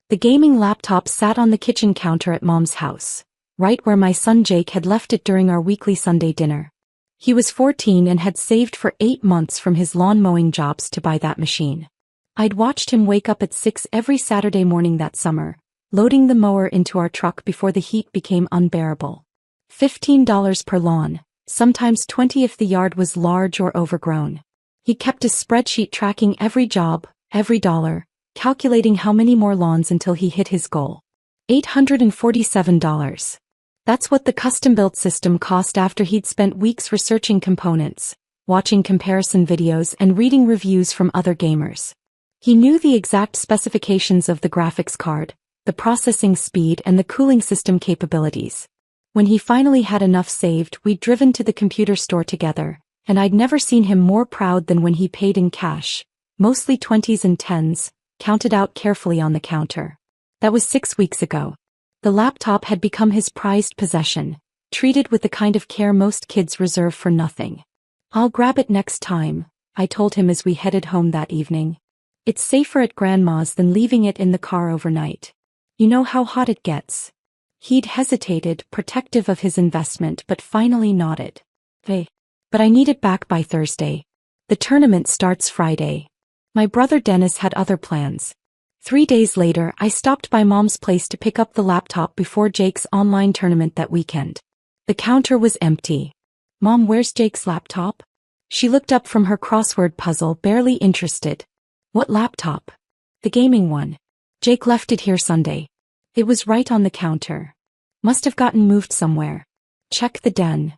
The gaming laptop sat on the kitchen counter at Mom's house, right where my son Jake had left it during our weekly Sunday dinner. He was 14 and had saved for 8 months from his lawn mowing jobs to buy that machine. I'd watched him wake up at 6 every Saturday morning that summer, loading the mower into our truck before the heat became unbearable. $15 per lawn, sometimes 20 if the yard was large or overgrown. He kept a spreadsheet tracking every job, every dollar, calculating how many more lawns until he hit his goal. $847. That's what the custom-built system cost after he'd spent weeks researching components, watching comparison videos and reading reviews from other gamers. He knew the exact specifications of the graphics card, the processing speed and the cooling system capabilities. When he finally had enough saved, we'd driven to the computer store together, and I'd never seen him more proud than when he paid in cash, mostly 20s and 10s, counted out carefully on the counter. That was 6 weeks ago. The laptop had become his prized possession, treated with the kind of care most kids reserve for nothing. "I'll grab it next time," I told him as we headed home that evening. "It's safer at Grandma's than leaving it in the car overnight. You know how hot it gets." He'd hesitated, protective of his investment, but finally nodded. "Hey, but I need it back by Thursday. The tournament starts Friday." My brother Dennis had other plans. 3 days later, I stopped by Mom's place to pick up the laptop before Jake's online tournament that weekend. The counter was empty. "Mom, where's Jake's laptop?" She looked up from her crossword puzzle, barely interested. "What laptop?" "The gaming one. Jake left it here Sunday." It was right on the counter. "Must have gotten moved somewhere." "Check the den."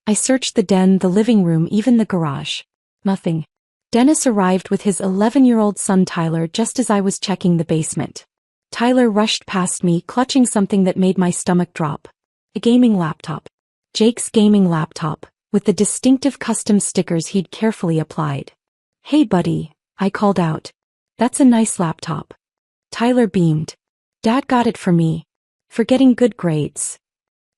I searched the den, the living room, even the garage. Nothing. Dennis arrived with his 11-year-old son Tyler just as I was checking the basement. Tyler rushed past me, clutching something that made my stomach drop. A gaming laptop. Jake's gaming laptop, with the distinctive custom stickers he'd carefully applied. "Hey buddy," I called out. "That's a nice laptop." Tyler beamed. "Dad got it for me. For getting good grades."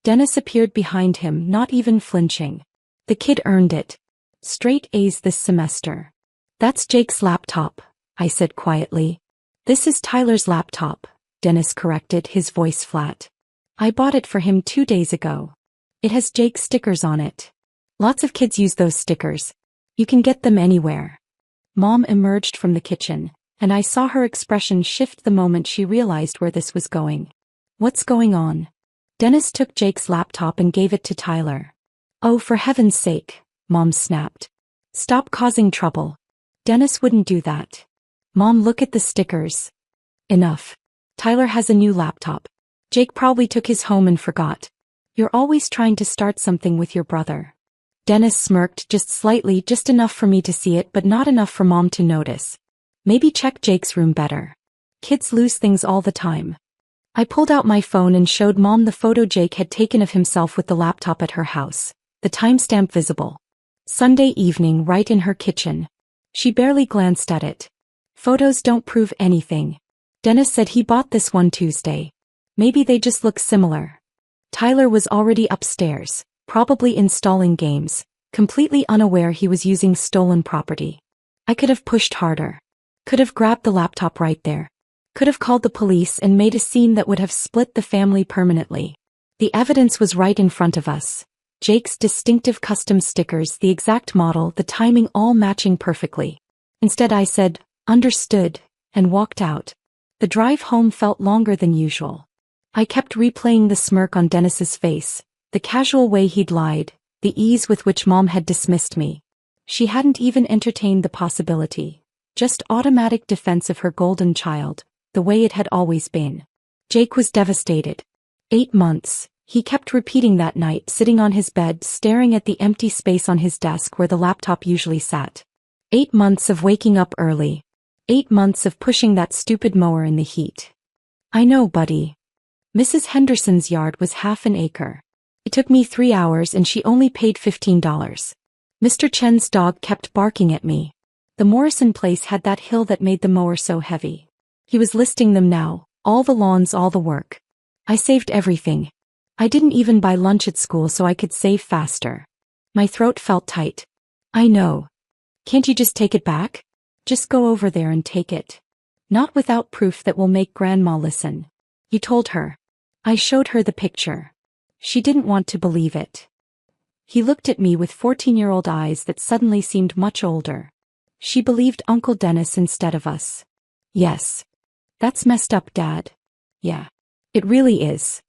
Dennis appeared behind him, not even flinching. "The kid earned it. Straight A's this semester." "That's Jake's laptop," I said quietly. "This is Tyler's laptop," Dennis corrected, his voice flat. "I bought it for him 2 days ago. It has Jake's stickers on it. Lots of kids use those stickers. You can get them anywhere." Mom emerged from the kitchen, and I saw her expression shift the moment she realized where this was going. "What's going on?" Dennis took Jake's laptop and gave it to Tyler. "Oh, for heaven's sake," Mom snapped. "Stop causing trouble." Dennis wouldn't do that. "Mom, look at the stickers." "Enough. Tyler has a new laptop. Jake probably took his home and forgot. You're always trying to start something with your brother." Dennis smirked, just slightly, just enough for me to see it but not enough for Mom to notice. "Maybe check Jake's room better. Kids lose things all the time." I pulled out my phone and showed Mom the photo Jake had taken of himself with the laptop at her house, the timestamp visible. Sunday evening, right in her kitchen. She barely glanced at it. "Photos don't prove anything. Dennis said he bought this one Tuesday. Maybe they just look similar." Tyler was already upstairs, probably installing games, completely unaware he was using stolen property. I could have pushed harder. Could have grabbed the laptop right there. Could have called the police and made a scene that would have split the family permanently. The evidence was right in front of us. Jake's distinctive custom stickers, the exact model, the timing, all matching perfectly. Instead I said, "Understood," and walked out. The drive home felt longer than usual. I kept replaying the smirk on Dennis's face, the casual way he'd lied, the ease with which Mom had dismissed me. She hadn't even entertained the possibility. Just automatic defense of her golden child, the way it had always been. Jake was devastated. 8 months. He kept repeating that night, sitting on his bed, staring at the empty space on his desk where the laptop usually sat. 8 months of waking up early. 8 months of pushing that stupid mower in the heat. "I know, buddy. Mrs. Henderson's yard was half an acre. It took me 3 hours and she only paid $15. Mr. Chen's dog kept barking at me. The Morrison place had that hill that made the mower so heavy. He was listing them now, all the lawns, all the work. I saved everything. I didn't even buy lunch at school so I could save faster." My throat felt tight. "I know. Can't you just take it back? Just go over there and take it." Not without proof that will make Grandma listen. You told her. I showed her the picture. She didn't want to believe it. He looked at me with 14-year-old eyes that suddenly seemed much older. She believed Uncle Dennis instead of us. Yes. That's messed up, Dad. Yeah. It really is.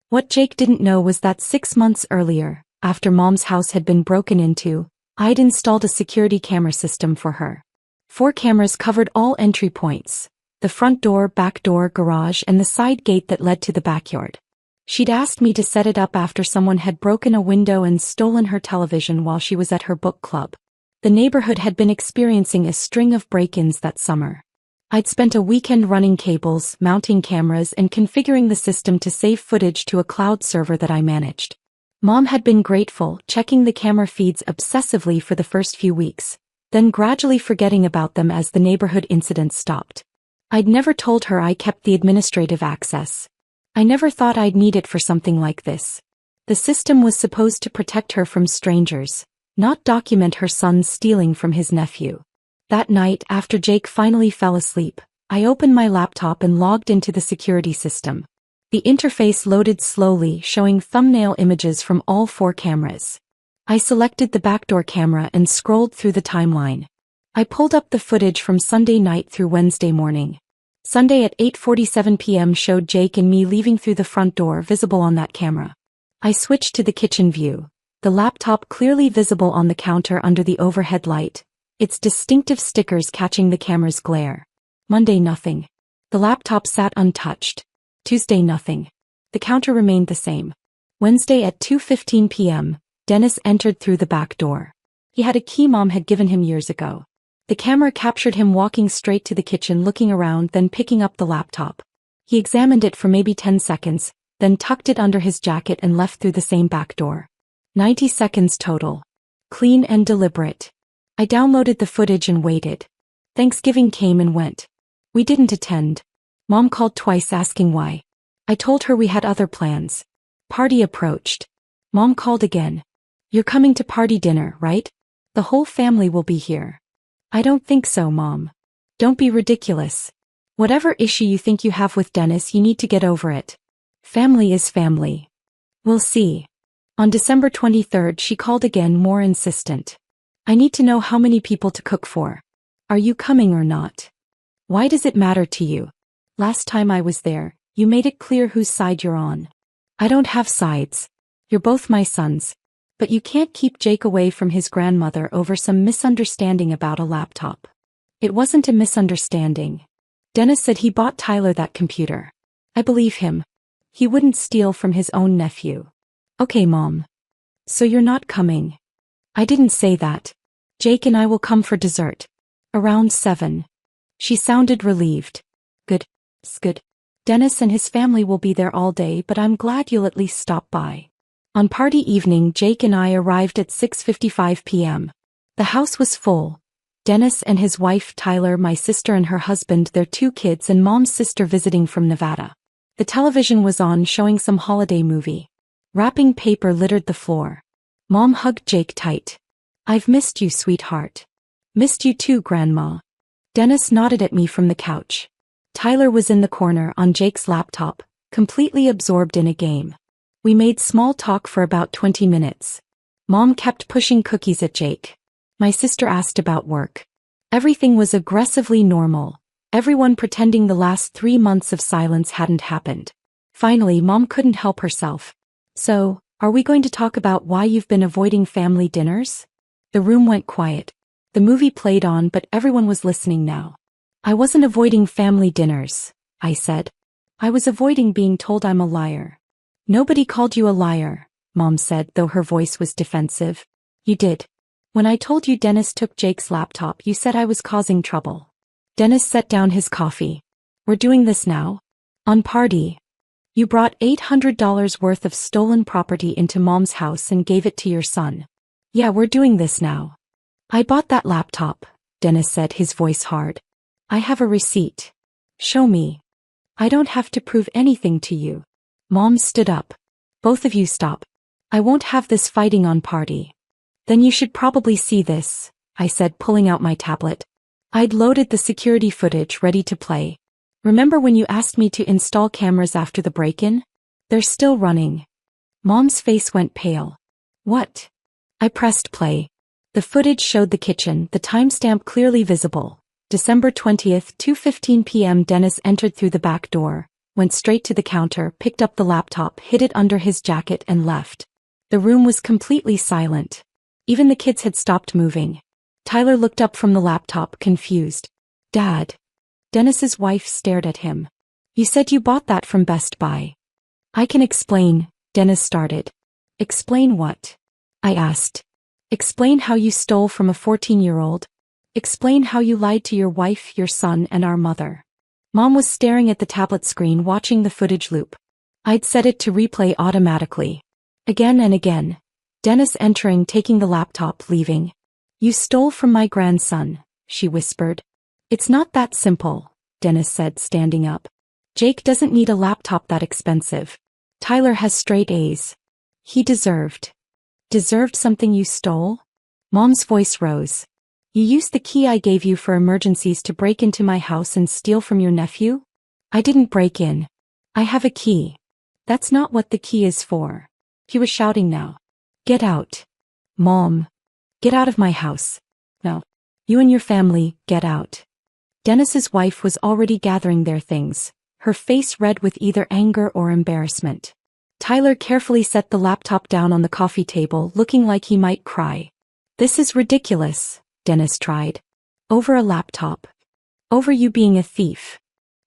What Jake didn't know was that 6 months earlier, after Mom's house had been broken into, I'd installed a security camera system for her. 4 cameras covered all entry points: the front door, back door, garage, and the side gate that led to the backyard. She'd asked me to set it up after someone had broken a window and stolen her television while she was at her book club. The neighborhood had been experiencing a string of break-ins that summer. I'd spent a weekend running cables, mounting cameras, and configuring the system to save footage to a cloud server that I managed. Mom had been grateful, checking the camera feeds obsessively for the first few weeks, then gradually forgetting about them as the neighborhood incidents stopped. I'd never told her I kept the administrative access. I never thought I'd need it for something like this. The system was supposed to protect her from strangers, not document her son stealing from his nephew. That night, after Jake finally fell asleep, I opened my laptop and logged into the security system. The interface loaded slowly, showing thumbnail images from all 4 cameras. I selected the backdoor camera and scrolled through the timeline. I pulled up the footage from Sunday night through Wednesday morning. Sunday at 8:47 p.m. showed Jake and me leaving through the front door, visible on that camera. I switched to the kitchen view, the laptop clearly visible on the counter under the overhead light, its distinctive stickers catching the camera's glare. Monday, nothing. The laptop sat untouched. Tuesday, nothing. The counter remained the same. Wednesday at 2:15 p.m., Dennis entered through the back door. He had a key Mom had given him years ago. The camera captured him walking straight to the kitchen, looking around, then picking up the laptop. He examined it for maybe 10 seconds, then tucked it under his jacket and left through the same back door. 90 seconds total. Clean and deliberate. I downloaded the footage and waited. Thanksgiving came and went. We didn't attend. Mom called twice asking why. I told her we had other plans. Party approached. Mom called again. You're coming to party dinner, right? The whole family will be here. I don't think so, Mom. Don't be ridiculous. Whatever issue you think you have with Dennis, you need to get over it. Family is family. We'll see. On December 23rd, she called again, more insistent. I need to know how many people to cook for. Are you coming or not? Why does it matter to you? Last time I was there, you made it clear whose side you're on. I don't have sides. You're both my sons. But you can't keep Jake away from his grandmother over some misunderstanding about a laptop. It wasn't a misunderstanding. Dennis said he bought Tyler that computer. I believe him. He wouldn't steal from his own nephew. Okay, Mom. So you're not coming? I didn't say that. Jake and I will come for dessert. Around 7. She sounded relieved. Good. Good. Dennis and his family will be there all day, but I'm glad you'll at least stop by. On party evening, Jake and I arrived at 6:55 p.m. The house was full. Dennis and his wife Tyler, my sister and her husband, their 2 kids, and Mom's sister visiting from Nevada. The television was on, showing some holiday movie. Wrapping paper littered the floor. Mom hugged Jake tight. I've missed you, sweetheart. Missed you too, Grandma. Dennis nodded at me from the couch. Tyler was in the corner on Jake's laptop, completely absorbed in a game. We made small talk for about 20 minutes. Mom kept pushing cookies at Jake. My sister asked about work. Everything was aggressively normal, everyone pretending the last 3 months of silence hadn't happened. Finally, Mom couldn't help herself. So, are we going to talk about why you've been avoiding family dinners? The room went quiet. The movie played on, but everyone was listening now. I wasn't avoiding family dinners, I said. I was avoiding being told I'm a liar. Nobody called you a liar, Mom said, though her voice was defensive. You did. When I told you Dennis took Jake's laptop, you said I was causing trouble. Dennis set down his coffee. We're doing this now? On party. You brought $800 worth of stolen property into Mom's house and gave it to your son. Yeah, we're doing this now. I bought that laptop, Dennis said, his voice hard. I have a receipt. Show me. I don't have to prove anything to you. Mom stood up. Both of you stop. I won't have this fighting on party. Then you should probably see this, I said, pulling out my tablet. I'd loaded the security footage ready to play. Remember when you asked me to install cameras after the break-in? They're still running. Mom's face went pale. What? I pressed play. The footage showed the kitchen, the timestamp clearly visible. December 20th, 2:15 p.m. Dennis entered through the back door, went straight to the counter, picked up the laptop, hid it under his jacket and left. The room was completely silent. Even the kids had stopped moving. Tyler looked up from the laptop, confused. Dad. Dennis's wife stared at him. You said you bought that from Best Buy. I can explain, Dennis started. Explain what? I asked. Explain how you stole from a 14-year-old. Explain how you lied to your wife, your son, and our mother. Mom was staring at the tablet screen watching the footage loop. I'd set it to replay automatically. Again and again. Dennis entering, taking the laptop, leaving. You stole from my grandson, she whispered. It's not that simple, Dennis said, standing up. Jake doesn't need a laptop that expensive. Tyler has straight A's. He deserved something you stole? Mom's voice rose. You used the key I gave you for emergencies to break into my house and steal from your nephew? I didn't break in. I have a key. That's not what the key is for. He was shouting now. Get out. Mom. Get out of my house. No. You and your family, get out. Dennis's wife was already gathering their things, her face red with either anger or embarrassment. Tyler carefully set the laptop down on the coffee table, looking like he might cry. This is ridiculous, Dennis tried. Over a laptop. Over you being a thief.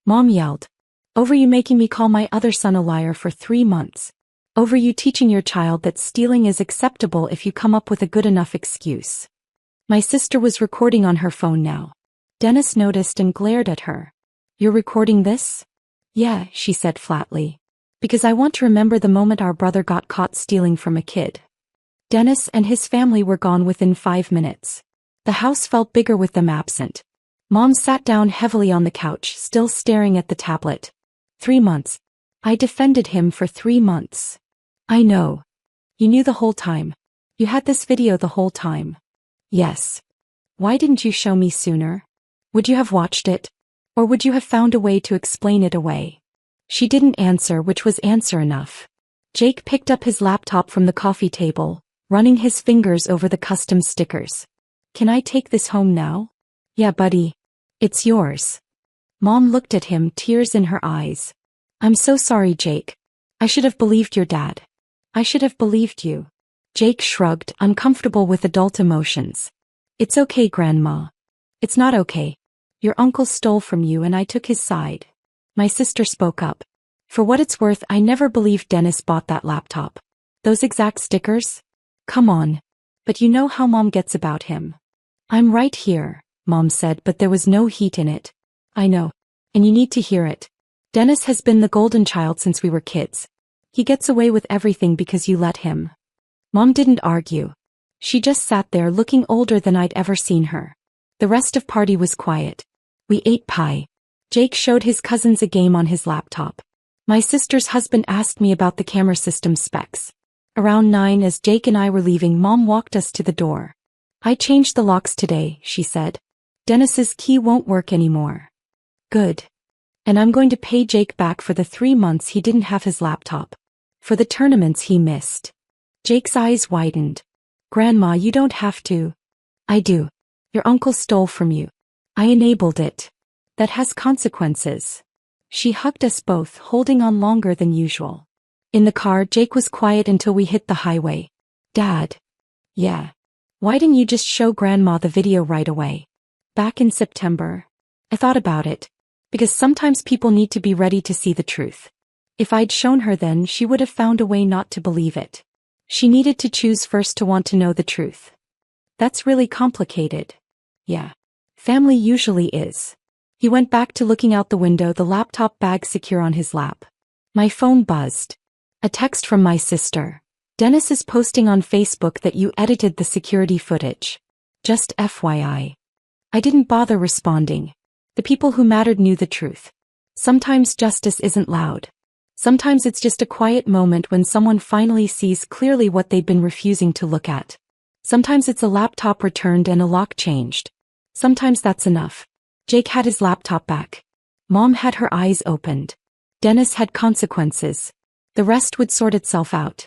Mom yelled. Over you making me call my other son a liar for 3 months. Over you teaching your child that stealing is acceptable if you come up with a good enough excuse. My sister was recording on her phone now. Dennis noticed and glared at her. You're recording this? Yeah, she said flatly. Because I want to remember the moment our brother got caught stealing from a kid. Dennis and his family were gone within 5 minutes. The house felt bigger with them absent. Mom sat down heavily on the couch, still staring at the tablet. 3 months. I defended him for 3 months. I know. You knew the whole time. You had this video the whole time. Yes. Why didn't you show me sooner? Would you have watched it? Or would you have found a way to explain it away? She didn't answer, which was answer enough. Jake picked up his laptop from the coffee table, running his fingers over the custom stickers. Can I take this home now? Yeah, buddy. It's yours. Mom looked at him, tears in her eyes. I'm so sorry, Jake. I should have believed your dad. I should have believed you. Jake shrugged, uncomfortable with adult emotions. It's okay, Grandma. It's not okay. Your uncle stole from you and I took his side. My sister spoke up. For what it's worth, I never believed Dennis bought that laptop. Those exact stickers? Come on. But you know how Mom gets about him. I'm right here, Mom said, but there was no heat in it. I know. And you need to hear it. Dennis has been the golden child since we were kids. He gets away with everything because you let him. Mom didn't argue. She just sat there looking older than I'd ever seen her. The rest of party was quiet. We ate pie. Jake showed his cousins a game on his laptop. My sister's husband asked me about the camera system specs. Around 9, as Jake and I were leaving, Mom walked us to the door. I changed the locks today, she said. Dennis's key won't work anymore. Good. And I'm going to pay Jake back for the 3 months he didn't have his laptop. For the tournaments he missed. Jake's eyes widened. Grandma, you don't have to. I do. Your uncle stole from you. I enabled it. That has consequences. She hugged us both, holding on longer than usual. In the car, Jake was quiet until we hit the highway. Dad. Yeah. Why didn't you just show Grandma the video right away? Back in September. I thought about it. Because sometimes people need to be ready to see the truth. If I'd shown her then, she would have found a way not to believe it. She needed to choose first to want to know the truth. That's really complicated. Yeah. Family usually is. He went back to looking out the window, the laptop bag secure on his lap. My phone buzzed. A text from my sister. Dennis is posting on Facebook that you edited the security footage. Just FYI. I didn't bother responding. The people who mattered knew the truth. Sometimes justice isn't loud. Sometimes it's just a quiet moment when someone finally sees clearly what they'd been refusing to look at. Sometimes it's a laptop returned and a lock changed. Sometimes that's enough. Jake had his laptop back. Mom had her eyes opened. Dennis had consequences. The rest would sort itself out.